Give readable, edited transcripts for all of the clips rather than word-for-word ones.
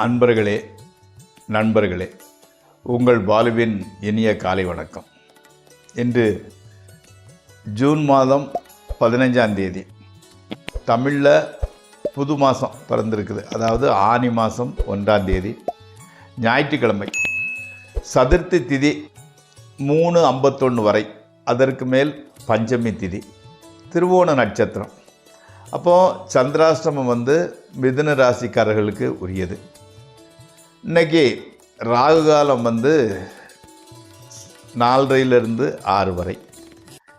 அன்பர்களே, நண்பர்களே, உங்கள் பாலுவின் இனிய காலை வணக்கம். இன்று ஜூன் மாதம் 15ஆம் தேதி. தமிழில் புது மாதம் பிறந்திருக்குது. அதாவது ஆனி மாதம் 1ஆம் தேதி ஞாயிற்றுக்கிழமை. சதுர்த்தி திதி 3:51 வரை, அதற்கு மேல் பஞ்சமி திதி, திருவோண நட்சத்திரம். அப்போது சந்திராஷ்டமம் மிதுன ராசிக்காரர்களுக்கு உரியது. இன்றைக்கி ராகு காலம் 4:30 6 வரை,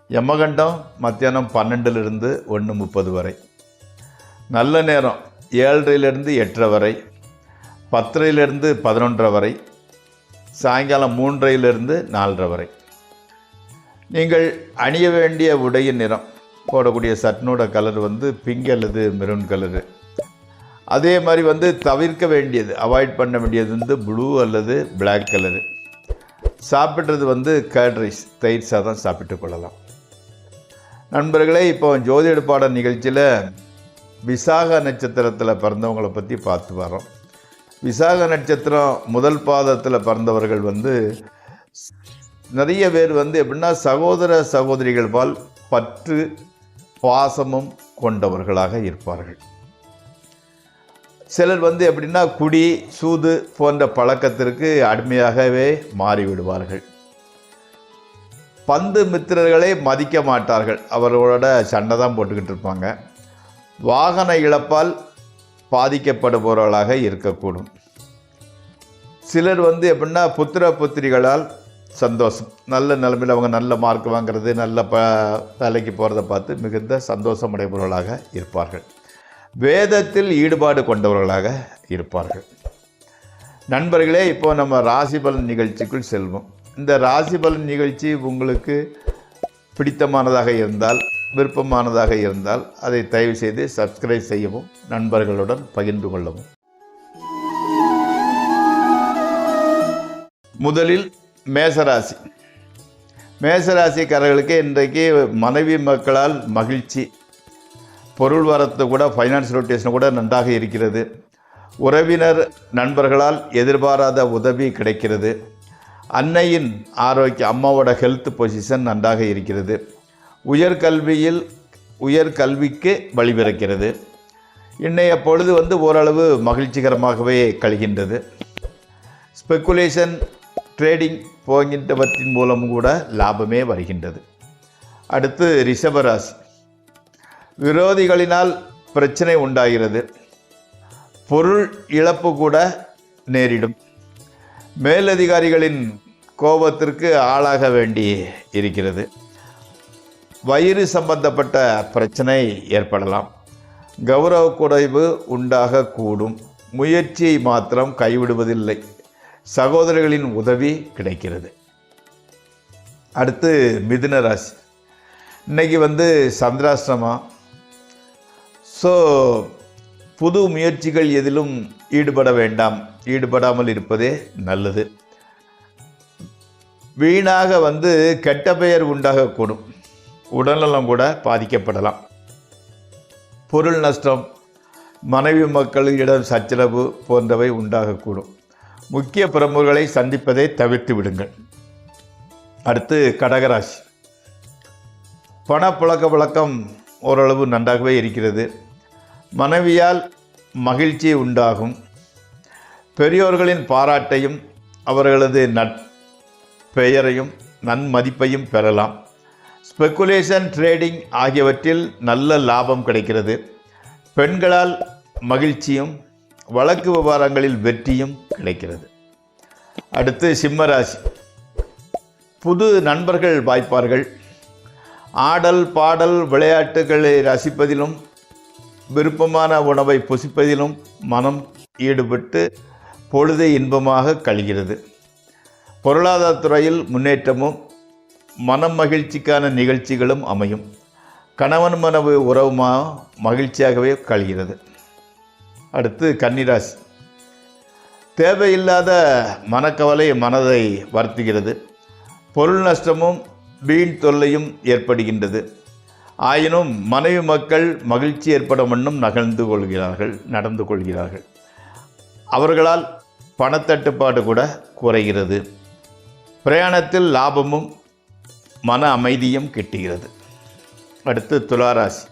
யமகண்டம் மத்தியானம் 12 1:30 வரை, நல்ல நேரம் 7:30 8:30 வரை, 10:00 11:00 வரை, சாயங்காலம் 3:30 4:30 வரை. நீங்கள் அணிய வேண்டிய உடையின் நிறம், போடக்கூடிய சட்னோட கலர் பிங்க் அல்லது மெரூன் கலரு. அதே மாதிரி தவிர்க்க வேண்டியது, அவாய்ட் பண்ண வேண்டியது ப்ளூ அல்லது பிளாக் கலரு. சாப்பிட்றது கர்ட் ரைஸ், தயிர் சாதம் சாப்பிட்டு கொள்ளலாம். நண்பர்களே, இப்போ ஜோதிட பாட நிகழ்ச்சியில் விசாக நட்சத்திரத்தில் பிறந்தவங்களை பற்றி பார்த்து வரோம். விசாக நட்சத்திரம் முதல் பாதத்தில் பிறந்தவர்கள் நிறைய பேர் எப்படின்னா சகோதர சகோதரிகள் பால் பற்று பாசமும் கொண்டவர்களாக இருப்பார்கள். சிலர் எப்படின்னா குடி சூது போன்ற பழக்கத்திற்கு அடிமையாகவே மாறிவிடுவார்கள். பந்து மித்திரர்களை மதிக்க மாட்டார்கள், அவர்களோட சண்டை தான் போட்டுக்கிட்டு இருப்பாங்க. வாகன இழப்பால் பாதிக்கப்படுபவர்களாக இருக்கக்கூடும். சிலர் எப்படின்னா புத்திர புத்திரிகளால் சந்தோஷம், நல்ல நிலைமையில் அவங்க நல்ல மார்க் வாங்கிறது, நல்ல வேலைக்கு போகிறத பார்த்து மிகுந்த சந்தோஷம் அடைபவர்களாக இருப்பார்கள். வேதத்தில் ஈடுபாடு கொண்டவர்களாக இருப்பார்கள். நண்பர்களே, இப்போ நம்ம ராசி பலன் நிகழ்ச்சிக்குள் செல்வோம். இந்த ராசி பலன் நிகழ்ச்சி உங்களுக்கு பிடித்தமானதாக இருந்தால், விருப்பமானதாக இருந்தால் அதை தயவு செய்து சப்ஸ்கிரைப் செய்யவும், நண்பர்களுடன் பகிர்ந்து கொள்ளவும். முதலில் மேசராசி. மேசராசிக்காரர்களுக்கு இன்றைக்கு மனைவி மக்களால் மகிழ்ச்சி, பொருள் வரத்து கூட, ஃபைனான்ஸ் ரொட்டேஷன் கூட நன்றாக இருக்கிறது. உறவினர் நண்பர்களால் எதிர்பாராத உதவி கிடைக்கிறது. அன்னையின் ஆரோக்கியம், அம்மாவோட ஹெல்த் பொசிஷன் நன்றாக இருக்கிறது. உயர்கல்விக்கு வழிபிறக்கிறது. இன்றைய பொழுது ஓரளவு மகிழ்ச்சிகரமாகவே கழிகின்றது. ஸ்பெக்குலேஷன், ட்ரேடிங் போகின்றவற்றின் மூலம் கூட லாபமே வருகின்றது. அடுத்து ரிஷபராசி. விரோதிகளினால் பிரச்சனை உண்டாகிறது. பொருள் இழப்பு கூட நேரிடும். மேலதிகாரிகளின் கோபத்திற்கு ஆளாக வேண்டி இருக்கிறது. வயிறு சம்பந்தப்பட்ட பிரச்சனை ஏற்படலாம். கௌரவ குறைவு உண்டாகக்கூடும். முயற்சியை மாத்திரம் கைவிடுவதில்லை. சகோதரர்களின் உதவி கிடைக்கிறது. அடுத்து மிதுன ராசி. இன்றைக்கி சந்திராஷ்டமம். ஸோ புது முயற்சிகள் எதிலும் ஈடுபட வேண்டாம், ஈடுபடாமல் இருப்பதே நல்லது. வீணாக கெட்ட பெயர் உண்டாகக்கூடும். உடல்நலம் கூட பாதிக்கப்படலாம். பொருள் நஷ்டம், மனைவி மக்களிடம் சச்சரவு போன்றவை உண்டாகக்கூடும். முக்கிய பிரமுகர்களை சந்திப்பதை தவிர்த்து விடுங்கள். அடுத்து கடகராசி. பணப்புழக்க வழக்கம் ஓரளவு நன்றாகவே இருக்கிறது. மனைவியால் மகிழ்ச்சி உண்டாகும். பெரியோர்களின் பாராட்டையும் அவர்களது நற்பெயரையும் நன்மதிப்பையும் பெறலாம். ஸ்பெக்குலேஷன், ட்ரேடிங் ஆகியவற்றில் நல்ல லாபம் கிடைக்கிறது. பெண்களால் மகிழ்ச்சியும் வழக்கு விவகாரங்களில் வெற்றியும் கிடைக்கிறது. அடுத்து சிம்மராசி. புது நண்பர்கள் வாய்ப்பார்கள். ஆடல் பாடல் விளையாட்டுகளை ரசிப்பதிலும் விருப்பமான உணவை புசிப்பதிலும் மனம் ஈடுபட்டு பொழுதை இன்பமாக கழிகிறது. பொருளாதாரத்துறையில் முன்னேற்றமும் மனம் மகிழ்ச்சிக்கான நிகழ்ச்சிகளும் அமையும். கணவன் மனைவி உறவுமாக மகிழ்ச்சியாகவே கழிகிறது. அடுத்து கன்னிராசி. தேவையில்லாத மனக்கவலை மனதை வருத்துகிறது. பொருள் நஷ்டமும் வீண் தொல்லையும் ஏற்படுகின்றது. ஆயினும் மனைவி மக்கள் மகிழ்ச்சி ஏற்படும் வண்ணம் நடந்து கொள்கிறார்கள். அவர்களால் பணத்தட்டுப்பாடு கூட குறைகிறது. பிரயாணத்தில் லாபமும் மன அமைதியும் கிட்டுகிறது. அடுத்து துளாராசி.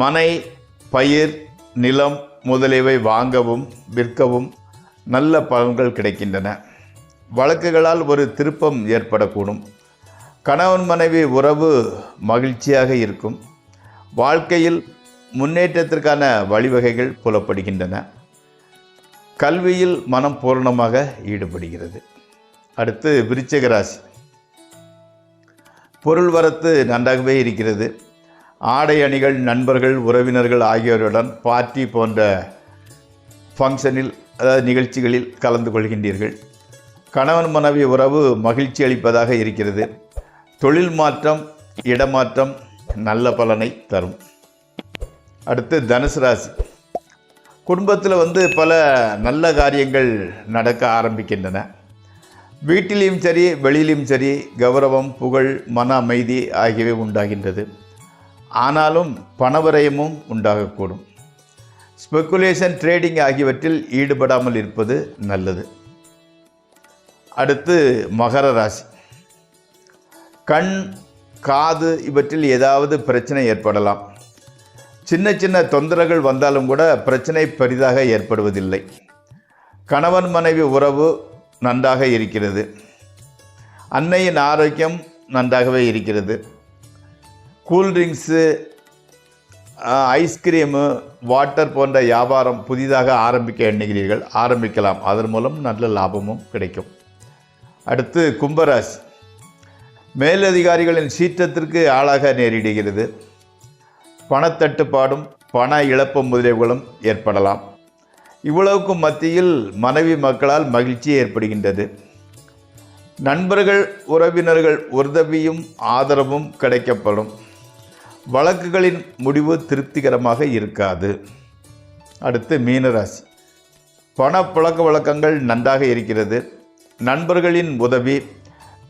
மனை, பயிர், நிலம் முதலியவை வாங்கவும் விற்கவும் நல்ல பலன்கள் கிடைக்கின்றன. வழக்குகளால் ஒரு திருப்பம் ஏற்படக்கூடும். கணவன் மனைவி உறவு மகிழ்ச்சியாக இருக்கும். வாழ்க்கையில் முன்னேற்றத்திற்கான வழிவகைகள் புலப்படுகின்றன. கல்வியில் மனம் பூர்ணமாக ஈடுபடுகிறது. அடுத்து விருச்சிக ராசி. பொருள் வரத்து நன்றாகவே இருக்கிறது. ஆடை அணிகள், நண்பர்கள், உறவினர்கள் ஆகியோருடன் பார்ட்டி போன்ற ஃபங்க்ஷனில், அதாவது நிகழ்ச்சிகளில் கலந்து கொள்கின்றீர்கள். கணவன் மனைவி உறவு மகிழ்ச்சி அளிப்பதாக இருக்கிறது. தொழில் மாற்றம், இடமாற்றம் நல்ல பலனை தரும். அடுத்து தனுசு ராசி. குடும்பத்தில் பல நல்ல காரியங்கள் நடக்க ஆரம்பிக்கின்றன. வீட்டிலையும் சரி வெளியிலும் சரி கௌரவம், புகழ், மன அமைதி ஆகியவை உண்டாகின்றது. ஆனாலும் பணவரயமும் உண்டாகக்கூடும். ஸ்பெக்குலேஷன், ட்ரேடிங் ஆகியவற்றில் ஈடுபடாமல் இருப்பது நல்லது. அடுத்து மகர ராசி. கண், காது இவற்றில் ஏதாவது பிரச்சனை ஏற்படலாம். சின்ன சின்ன தொந்தரவுகள் வந்தாலும் கூட பிரச்சனை பெரிதாக ஏற்படுவதில்லை. கணவன் மனைவி உறவு நன்றாக இருக்கிறது. அன்னையின் ஆரோக்கியம் நன்றாகவே இருக்கிறது. கூல்ட்ரிங்க்ஸு, ஐஸ்கிரீமு, வாட்டர் போன்ற வியாபாரம் புதிதாக ஆரம்பிக்க எண்ணுகிறீர்கள், ஆரம்பிக்கலாம். அதன் மூலம் நல்ல லாபமும் கிடைக்கும். அடுத்து கும்பராசி. மேலதிகாரிகளின் சீற்றத்திற்கு ஆளாக நேரிடுகிறது. பணத்தட்டுப்பாடும் பண இழப்பு முதலியவர்களும் ஏற்படலாம். இவ்வளவுக்கும் மத்தியில் மனைவி மக்களால் மகிழ்ச்சி ஏற்படுகின்றது. நண்பர்கள், உறவினர்கள் உதவியும் ஆதரவும் கிடைக்கப்படும். வழக்குகளின் முடிவு திருப்திகரமாக இருக்காது. அடுத்து மீனராசி. பண புழக்க வழக்கங்கள் நன்றாக இருக்கிறது. நண்பர்களின் உதவி,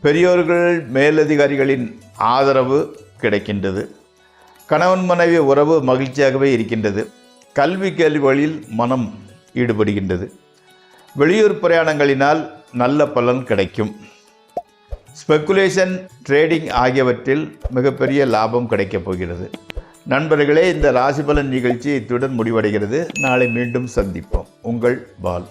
பெரியோர்கள், மேலதிகாரிகளின் ஆதரவு கிடைக்கின்றது. கணவன் மனைவி உறவு மகிழ்ச்சியாகவே இருக்கின்றது. கல்வி கேள்விகளில் மனம் ஈடுபடுகின்றது. வெளியூர் பிரயாணங்களினால் நல்ல பலன் கிடைக்கும். ஸ்பெக்குலேஷன், ட்ரேடிங் ஆகியவற்றில் மிகப்பெரிய லாபம் கிடைக்கப் போகிறது. நண்பர்களே, இந்த ராசிபலன் நிகழ்ச்சி இத்துடன் முடிவடைகிறது. நாளை மீண்டும் சந்திப்போம். உங்கள் பால்.